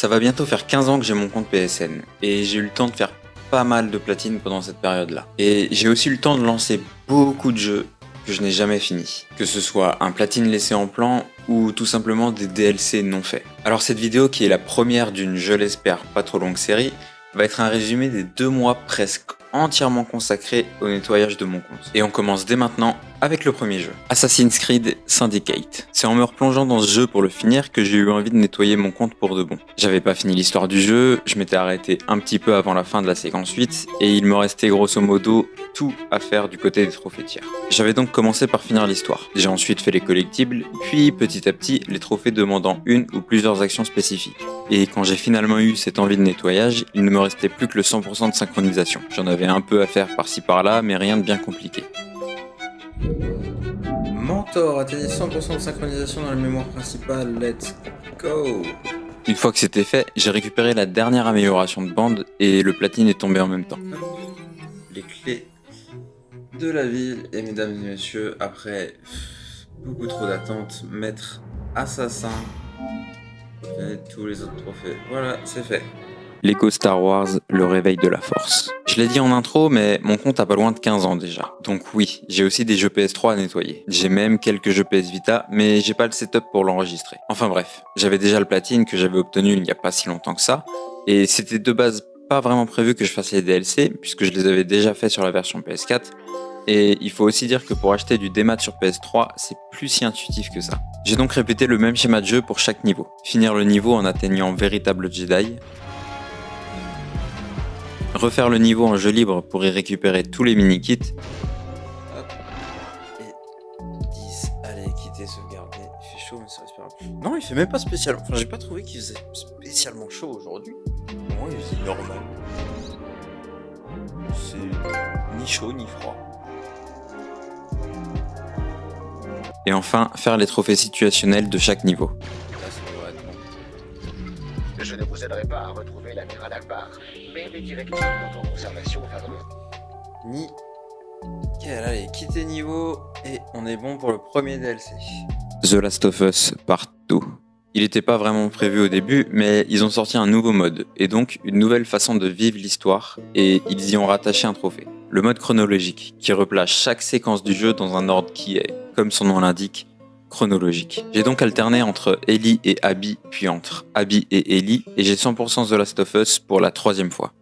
Ça va bientôt faire 15 ans que j'ai mon compte PSN, et j'ai eu le temps de faire pas mal de platines pendant cette période-là. Et j'ai aussi eu le temps de lancer beaucoup de jeux que je n'ai jamais fini. Que ce soit un platine laissé en plan, ou tout simplement des DLC non faits. Alors cette vidéo, qui est la première d'une, je l'espère, pas trop longue série, va être un résumé des 2 mois presque entièrement consacrés au nettoyage de mon compte. Et on commence dès maintenant avec le premier jeu, Assassin's Creed Syndicate. C'est en me replongeant dans ce jeu pour le finir que j'ai eu envie de nettoyer mon compte pour de bon. J'avais pas fini l'histoire du jeu, je m'étais arrêté un petit peu avant la fin de la séquence 8, et il me restait grosso modo tout à faire du côté des trophées tiers. J'avais donc commencé par finir l'histoire. J'ai ensuite fait les collectibles, puis petit à petit les trophées demandant une ou plusieurs actions spécifiques. Et quand j'ai finalement eu cette envie de nettoyage, il ne me restait plus que le 100% de synchronisation. J'en avais un peu à faire par-ci par-là, mais rien de bien compliqué. Mentor, atteignez 100% de synchronisation dans la mémoire principale, let's go! Une fois que c'était fait, j'ai récupéré la dernière amélioration de bande et le platine est tombé en même temps. Les clés de la ville, et mesdames et messieurs, après beaucoup trop d'attente, maître assassin, tous les autres trophées, voilà, c'est fait. Lego Star Wars, le réveil de la force. Je l'ai dit en intro, mais mon compte a pas loin de 15 ans déjà. Donc oui, j'ai aussi des jeux PS3 à nettoyer. J'ai même quelques jeux PS Vita, mais j'ai pas le setup pour l'enregistrer. Enfin bref, j'avais déjà le platine que j'avais obtenu il n'y a pas si longtemps que ça, et c'était de base pas vraiment prévu que je fasse les DLC, puisque je les avais déjà fait sur la version PS4, et il faut aussi dire que pour acheter du démat sur PS3, c'est plus si intuitif que ça. J'ai donc répété le même schéma de jeu pour chaque niveau. Finir le niveau en atteignant véritable Jedi, refaire le niveau en jeu libre pour y récupérer tous les mini-kits. Hop. Et 10, allez, quitter, sauvegarder. Il fait chaud, mais c'est respirable. Non, il fait même pas spécialement. Enfin, j'ai pas trouvé qu'il faisait spécialement chaud aujourd'hui. Moi, il faisait normal. C'est ni chaud ni froid. Et enfin, faire les trophées situationnels de chaque niveau. Je ne vous aiderai pas à retrouver l'amiral Akbar, mais les directives d'auto conservation favorisent. Nickel, allez, quitter niveau, et on est bon pour le premier DLC. The Last of Us Part 2. Il n'était pas vraiment prévu au début, mais ils ont sorti un nouveau mode, et donc une nouvelle façon de vivre l'histoire, et ils y ont rattaché un trophée. Le mode chronologique, qui replace chaque séquence du jeu dans un ordre qui est, comme son nom l'indique, chronologique. J'ai donc alterné entre Ellie et Abby, puis entre Abby et Ellie, et j'ai 100% The Last of Us pour la 3e fois.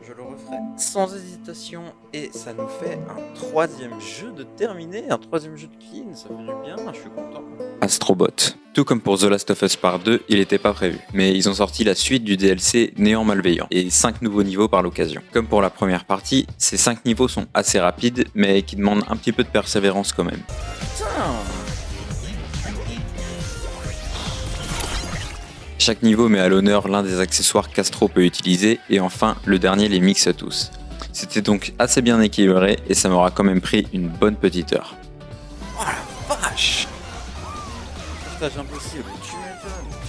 Je le referai sans hésitation, et ça nous fait un 3e jeu de terminé, un 3e jeu de clean, ça fait du bien, je suis content. Astrobot. Tout comme pour The Last of Us Part 2, il n'était pas prévu, mais ils ont sorti la suite du DLC Néant Malveillant, et 5 nouveaux niveaux par l'occasion. Comme pour la première partie, ces 5 niveaux sont assez rapides, mais qui demandent un petit peu de persévérance quand même. Putain! Chaque niveau met à l'honneur l'un des accessoires qu'Astro peut utiliser, et enfin, le dernier les mixe tous. C'était donc assez bien équilibré, et ça m'aura quand même pris une bonne petite heure. Oh la vache! Impossible, tu m'étonnes.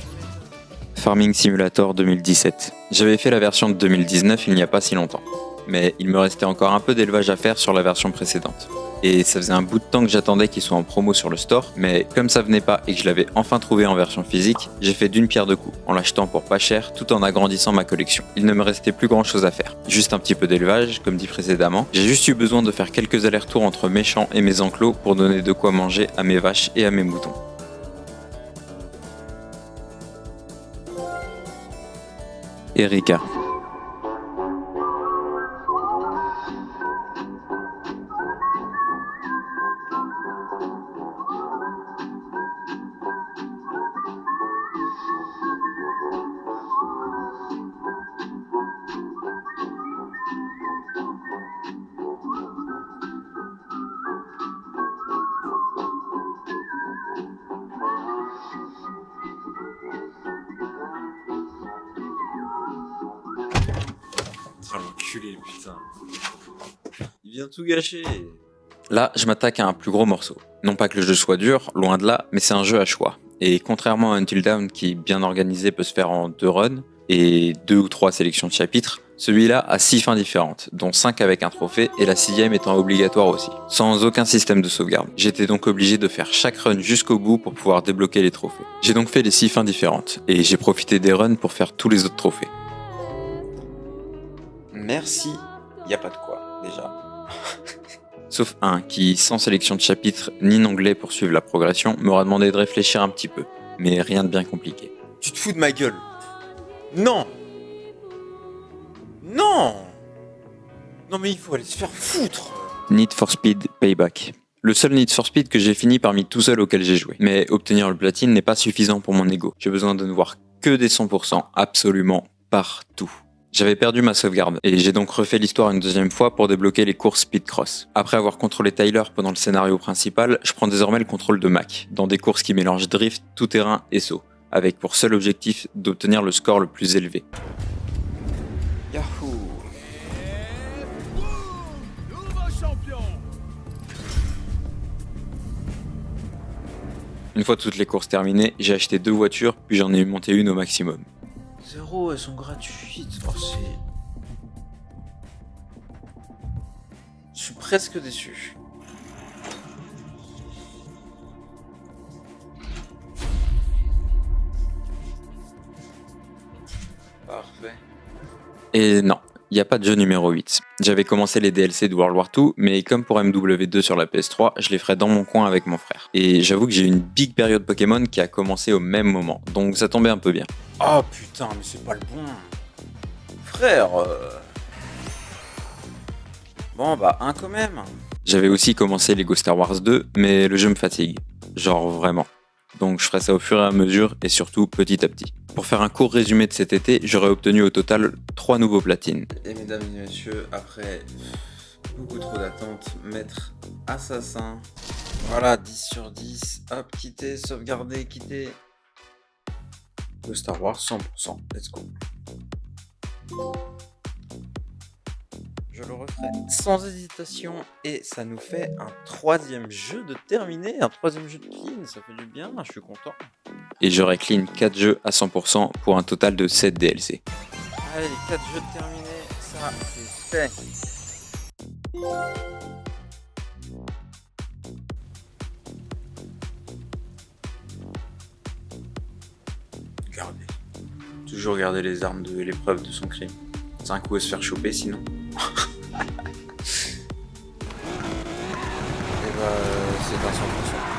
Farming Simulator 2017. J'avais fait la version de 2019 il n'y a pas si longtemps, mais il me restait encore un peu d'élevage à faire sur la version précédente. Et ça faisait un bout de temps que j'attendais qu'il soit en promo sur le store, mais comme ça venait pas et que je l'avais enfin trouvé en version physique, j'ai fait d'une pierre deux coups, en l'achetant pour pas cher tout en agrandissant ma collection. Il ne me restait plus grand chose à faire, juste un petit peu d'élevage, comme dit précédemment. J'ai juste eu besoin de faire quelques allers-retours entre mes champs et mes enclos pour donner de quoi manger à mes vaches et à mes moutons. Erika. Oh l'enculé, putain. Il vient tout gâcher. Là, je m'attaque à un plus gros morceau. Non pas que le jeu soit dur, loin de là, mais c'est un jeu à choix. Et contrairement à Until Dawn qui, bien organisé, peut se faire en 2 runs et 2 ou 3 sélections de chapitres, Celui-là a 6 fins différentes, dont 5 avec un trophée et la 6ème étant obligatoire aussi, sans aucun système de sauvegarde. J'étais donc obligé de faire chaque run jusqu'au bout pour pouvoir débloquer les trophées. J'ai donc fait les 6 fins différentes, et j'ai profité des runs pour faire tous les autres trophées. Merci, y a pas de quoi, déjà. Sauf un qui, sans sélection de chapitre ni d'onglet pour suivre la progression, m'aura demandé de réfléchir un petit peu, mais rien de bien compliqué. Tu te fous de ma gueule? Non! Non! Non mais il faut aller se faire foutre! Need for Speed Payback. Le seul Need for Speed que j'ai fini parmi tous ceux auxquels j'ai joué. Mais obtenir le platine n'est pas suffisant pour mon ego. J'ai besoin de ne voir que des 100% absolument partout. J'avais perdu ma sauvegarde et j'ai donc refait l'histoire une deuxième fois pour débloquer les courses Speedcross. Après avoir contrôlé Tyler pendant le scénario principal, je prends désormais le contrôle de Mac, dans des courses qui mélangent drift, tout-terrain et saut, avec pour seul objectif d'obtenir le score le plus élevé. Yahoo! Une fois toutes les courses terminées, j'ai acheté 2 voitures, puis j'en ai monté une au maximum. 0, elles sont gratuites. Oh, c'est... Je suis presque déçu. Parfait. Et non, il n'y a pas de jeu numéro 8. J'avais commencé les DLC de World War II, mais comme pour MW2 sur la PS3, je les ferai dans mon coin avec mon frère. Et j'avoue que j'ai eu une big période Pokémon qui a commencé au même moment, donc ça tombait un peu bien. Oh putain, mais c'est pas le bon. Frère. Bon bah, un quand même. J'avais aussi commencé Lego Star Wars 2, mais le jeu me fatigue. Genre vraiment. Donc je ferai ça au fur et à mesure et surtout petit à petit. Pour faire un court résumé de cet été, j'aurais obtenu au total 3 nouveaux platines. Et mesdames et messieurs, après beaucoup trop d'attente, maître assassin. Voilà, 10 sur 10. Hop, quitter, sauvegarder, quitter. Le Star Wars 100%. Let's go. Je le referai sans hésitation et ça nous fait un 3e jeu de terminé, un 3e jeu de clean, ça fait du bien, je suis content. Et j'aurais clean 4 jeux à 100% pour un total de 7 DLC. Allez, les 4 jeux de terminé, ça c'est fait. Regardez. Toujours garder les armes de l'épreuve de son crime. C'est un coup à se faire choper sinon. Et bah, c'est un 100%.